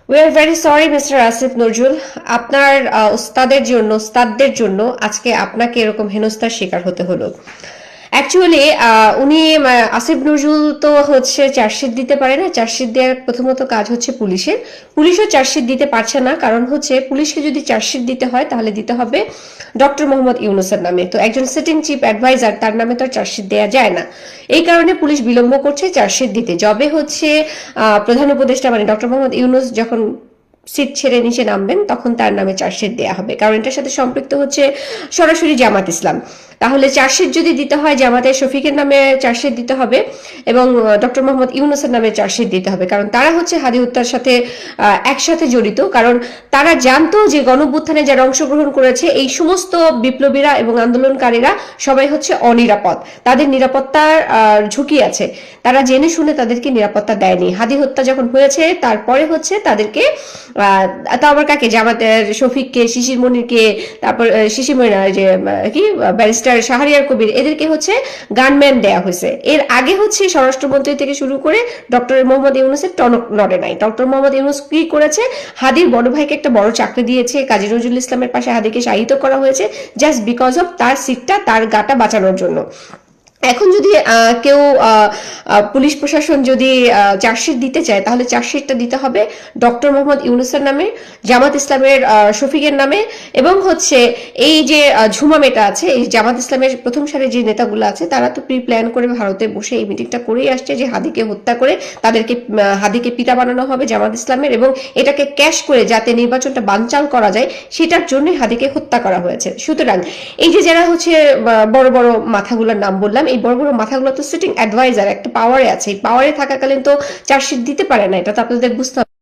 We are very sorry mister Asif Nazrul, আপনার ওস্তাদদের জন্য আজকে আপনাকে এরকম হেনস্থার শিকার হতে হলো। অ্যাকচুয়ালি উনি আসিফ নজরুল তো হচ্ছে চার্জশিট দিতে পারে না। চার্জশিট দেওয়ার প্রথমত কাজ হচ্ছে পুলিশের। পুলিশও চার্জশিট দিতে পারছে না, কারণ হচ্ছে পুলিশকে যদি চার্জশিট দিতে হয় তাহলে দিতে হবে ডক্টর মোহাম্মদ ইউনুসের নামে। তো একজন সিটিং চিফ অ্যাডভাইজার, তার নামে তো চার্জশিট দেওয়া যায় না। এই কারণে পুলিশ বিলম্ব করছে চার্জশিট দিতে। যবে হচ্ছে প্রধান উপদেষ্টা মানে ডক্টর মোহাম্মদ ইউনুস যখন সিট ছেড়ে নিচে নামবেন তখন তার নামে চার্জশিট দেওয়া হবে, কারণ এটার সাথে সম্পৃক্ত হচ্ছে সরাসরি জামাত ইসলাম। তাহলে চার্জশিট যদি দিতে হয় জামাতের শফিকের নামে চার্জশিট দিতে হবে এবং ডক্টর মোহাম্মদ ইউনুসের নামে চার্জশিট দিতে হবে, কারণ তারা হচ্ছে হাদি হত্যার সাথে একসাথে জড়িত। কারণ তারা জানতো যে গণঅভ্যুত্থানে যারা অংশগ্রহণ করেছে এই সমস্ত বিপ্লবীরা এবং আন্দোলনকারীরা সবাই হচ্ছে অনিরাপদ, তাদের নিরাপত্তার ঝুঁকি আছে। তারা জেনে শুনে তাদেরকে নিরাপত্তা দেয়নি। হাদি হত্যা যখন হয়েছে তারপরে হচ্ছে তাদেরকে তা আবার কাকে, জামাতের শফিককে, শিশির মনিরকে, তারপর শিশির মনির যে কি ব্যারিস্টার শাহরিয়ার কবির, এদেরকে হচ্ছে গানম্যান দেয়া হয়েছে। এর আগে হচ্ছে স্বরাষ্ট্রমন্ত্রী থেকে শুরু করে ডক্টর মোহাম্মদ ইউনুসের টনক নড়ে নাই। ডক্টর মোহাম্মদ ইউনুস কি করেছে, হাদির বড় ভাইকে একটা বড় চাকরি দিয়েছে, কাজী নজরুল ইসলামের পাশে হাদিকে শায়িত করা হয়েছে জাস্ট বিকজ অফ তার সিটটা, তার গাটা বাঁচানোর জন্য। এখন যদি কেউ পুলিশ প্রশাসন যদি চার্জশিট দিতে চায় তাহলে চার্জশিটটা দিতে হবে ডক্টর মোহাম্মদ ইউনুসের নামে, জামাত ইসলামের শফিকের নামে, এবং হচ্ছে এই যে ঝুমা মেটা আছে, এই জামাত ইসলামের প্রথম সারির যে নেতাগুলো আছে তারা তো প্রি প্ল্যান করে ভারতে বসে এই মিটিংটা করেই আসছে যে হাদিকে হত্যা করে তাদেরকে হাদিকে পিতা বানানো হবে জামাত ইসলামের, এবং এটাকে ক্যাশ করে যাতে নির্বাচনটা বানচাল করা যায় সেটার জন্য হাদিকে হত্যা করা হয়েছে। সুতরাং এই যে যারা হচ্ছে বড় বড় মাথাগুলোর নাম বললাম, এই বড় বড় মাথাগুলো তো সিটিং অ্যাডভাইজার, একটা পাওয়ারে আছে। এই পাওয়ারে থাকাকালীন তো চার্জশিট দিতে পারে না, এটা তো আপনাদের বুঝতে হবে।